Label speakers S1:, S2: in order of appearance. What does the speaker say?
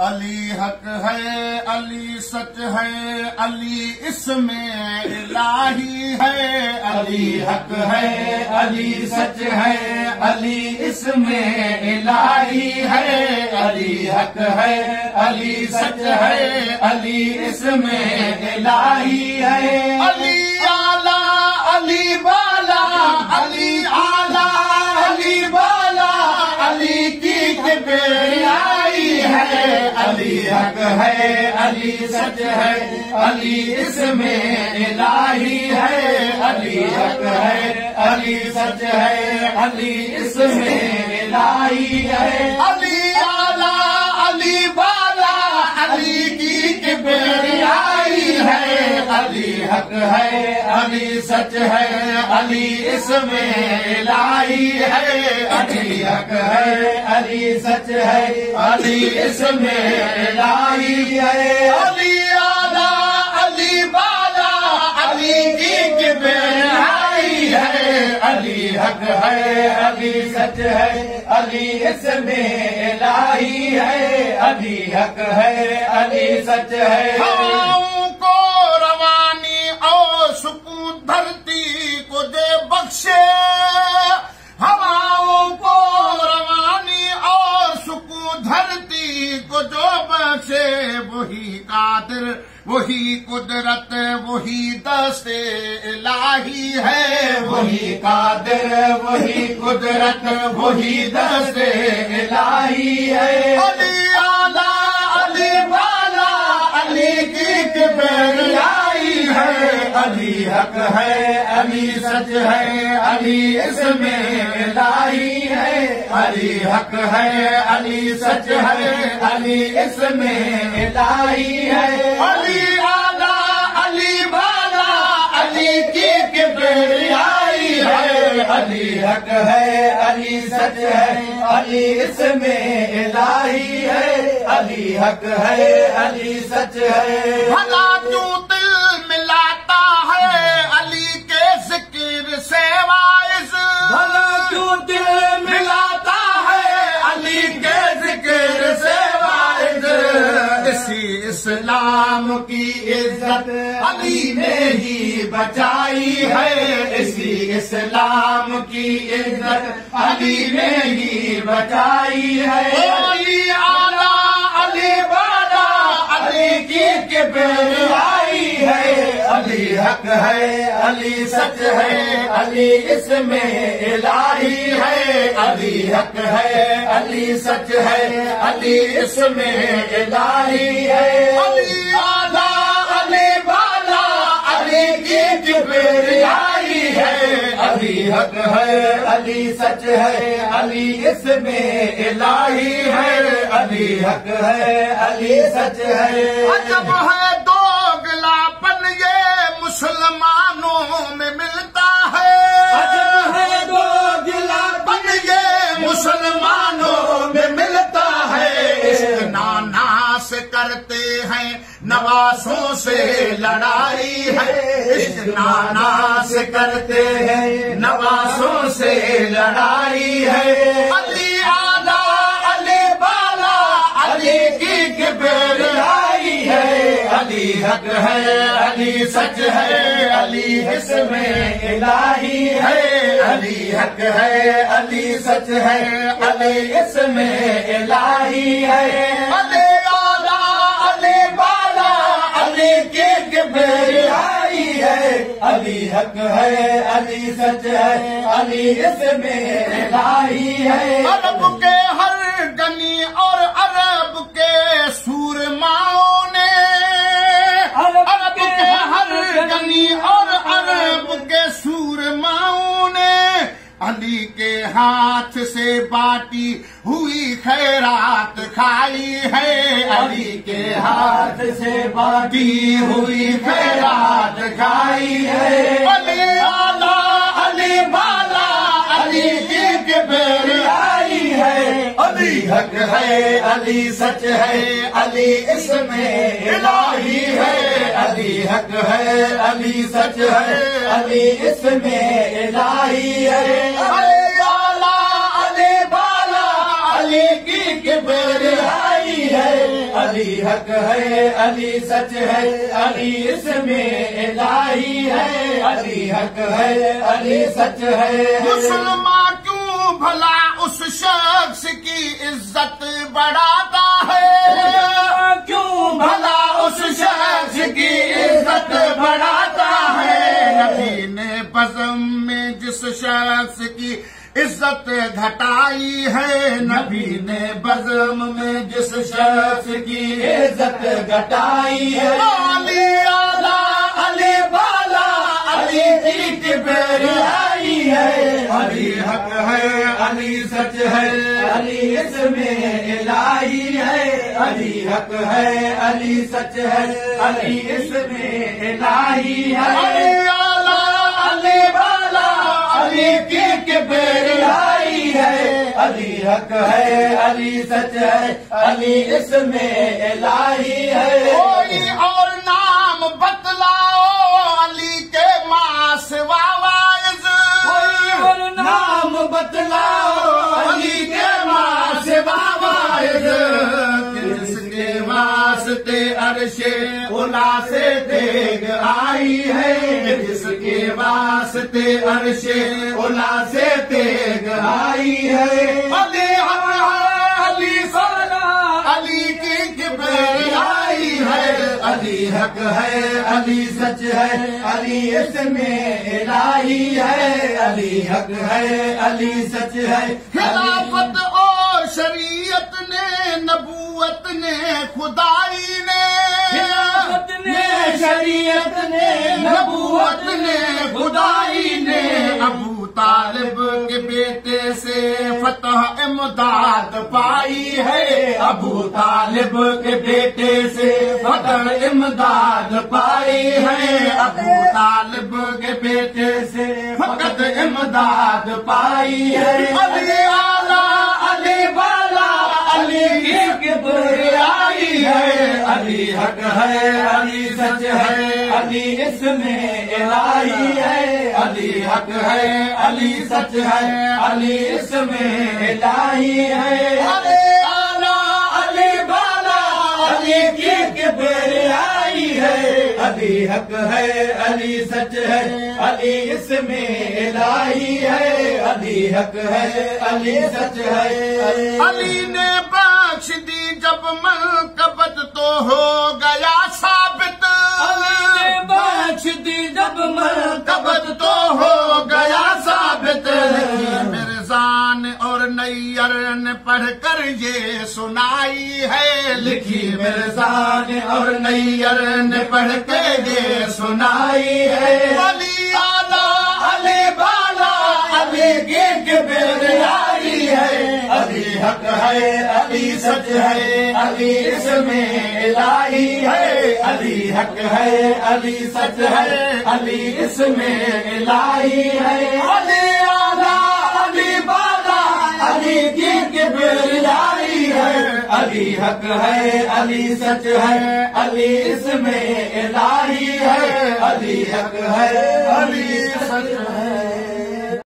S1: علی حق ہے، علی سچ ہے، علی اسم الہی ہے، علی حق ہے، علی سچ ہے، علی اسم الہی ہے، علی حق ہے، علی سچ ہے، علی اسم الہی ہے، علی اعلیٰ علی بالا، علی اعلیٰ علی بالا، علی کی کبریائی ہے، علی حق ہے، علی سچ ہے، علی اسم الہی ہے، علی حق ہے، علی سچ ہے، علی اسم الہی ہے، علی اعلیٰ علی بالا، علی کی کبریائی ہے، علی حق ہے، علی سچ ہے، علی اسم الہی ہے، علی حق ہے، علی سچ ہے، علی اسم الہی ہے، علی اعلیٰ علی بالا، علی کی کبریائی ہے، علی حق ہے، علی سچ ہے، علی اسم الہی ہے، علی حق ہے، علی سچ ہے، ہواؤں کو روانی اور سکون دھرتی کو دے بخشے، ہواؤں کو روانی اور سکون دھرتی کو جو بخشے، وہی قادر، وہی قدرت، وہی دست الہی ہے، وہی قادر، وہی قدرت، وہی دست الہی ہے، علی اعلیٰ علی بالا، علی کی کبریائی ہے، علی حق ہے، علی سچ ہے، علی اسم الہی ہے، علی حق ہے، علی سچ ہے، علی اسم الہی ہے، علی اعلیٰ علی بالا، علی کی کبریائی ہے، علی حق ہے، علی سچ ہے، علی اسم الہی ہے، علی حق ہے، علی سچ ہے، بھلا کیوں دل ملاتا ہے علی کے ذکر سے واعظ، بھلا کیوں دل ملاتا ہے علی کے ذکر سے واعظ، اسی اسلام کی عزت علی نے ہی بچائی ہے، اسی اسلام کی عزت علی نے ہی بچائی ہے، علی اعلیٰ علی بالا، علی کی کبریائی ہے، علی حق ہے، علی سچ ہے، علی اسم الہی ہے، علی حق ہے، علی سچ ہے، علی اسم الہی ہے، علی اعلیٰ علی بالا، علی کی کبریائی ہے، علی حق ہے، علی سچ ہے، علی اسم الہی ہے، علی حق ہے، علی سچ ہے، عجب ہے دوگلا پن یہ مسلمانوں میں ملتا ہے، عجب ہے دوگلا پن یہ مسلمانوں میں ملتا ہے، عشق نانا سے کرتے ہیں نواسوں سے لڑائی ہے، عشق نانا سے کرتے ہیں نواسوں سے لڑائی ہے، علی اعلیٰ علی بالا، علی کی کبریائی ہے، علی حق ہے، علی سچ ہے، علی اسم الہی ہے، علی حق ہے، علی سچ ہے، علی اسم الہی ہے، علی اعلیٰ علی بالا، علی کی کبریائی ہے، علی حق ہے، علی سچ ہے، علی اسم الہی ہے، عرب کے ہر غنی اور عرب کے سورماؤں نے، عرب کے ہر غنی اور عرب کے سورماؤں نے علی کے ہاتھ سے باٹی ہوئی خیرات کھائی ہے، علی کے ہاتھ سے باٹی ہوئی خیرات کھائی ہے، علی اعلیٰ علی بالا، علی کی کبریائی ہے، علی حق ہے، علی سچ ہے، علی اسم الہی ہے، علی حق ہے، علی سچ ہے، علی اسم الہی ہے، علی اعلیٰ علی بالا، علی کی کبریائی ہے،
S2: علی حق ہے علی سچ ہے علی اس میں الہی ہے علی حق ہے علی سچ ہے
S1: مسلمان کیوں بھلا اس شخص کی عزت بڑھاتا ہے
S2: کیوں
S1: بھلا اس شخص کی عزت بڑھاتا ہے نبی نے بزم میں جس شخص کی عزت گھٹائی ہے نبی نے بزم میں جس شخص کی
S2: عزت گھٹائی ہے
S1: علی اعلیٰ علی بالا علی کی کبریائی ہے علی حق ہے علی سچ ہے
S2: علی اس میں الہی ہے علی حق ہے علی سچ ہے علی اس میں الہی ہے
S1: علی اعلیٰ علی بالا علی کی کبریائی ہے
S2: علی حق ہے علی سچ ہے علی اس میں الہی ہے
S1: کوئی اور نام بتلاؤ علی کے ماں سوا وائز
S2: کوئی اور نام بتلاؤ
S1: علی کے ماں سوا وائز کس کے واسطے عرش اولا سے دیگ آئی ہے جس کے واسطے عرش اولا سے دیگ آئی ہے علی علی صلاح علی کی کبریائی ہے علی حق ہے علی سچ ہے
S2: علی اس میں الہی ہے علی حق ہے علی سچ ہے
S1: خلافت اور شریعت نے نبوت نے خدائی نے
S2: خلافت نے شریعت نے
S1: نبوت نے خدائی نے ابو طالب کے بیٹے سے فتح امداد پائی ہے ابو طالب کے بیٹے سے فتح امداد پائی ہے ابو طالب کے بیٹے سے فقط امداد پائی ہے علی اعلیٰ علی بالا علی کی کبریائی ہے علی حق ہے علی سچ ہے
S2: علی اس میں الہی ہے
S1: علی حق ہے علی سچ ہے
S2: علی اس میں الہی ہے
S1: علی اعلیٰ علی بالا علی کی کبریائی ہے
S2: علی حق ہے علی سچ ہے علی اس میں الہی ہے علی حق ہے علی سچ ہے
S1: علی نے بخش دی جب منقبت تو ہو گیا ثابت
S2: بخش دی جب
S1: منقبت تو ہو گیا ثابت مرزان اور نیر نے پڑھ کر یہ سنائی ہے لکھی مرزان اور نیر نے پڑھ کے یہ سنائی ہے علی اعلیٰ علی بالا علی کی کبریائی ہے علی حق ہے علی سچ ہے علی اس میں الہی ہے علی حق ہے علی سچ ہے علی اس میں الہی ہے علی اعلیٰ علی بالا علی کی کبریائی ہے علی حق ہے علی سچ ہے علی اس میں الہی ہے علی حق ہے علی سچ ہے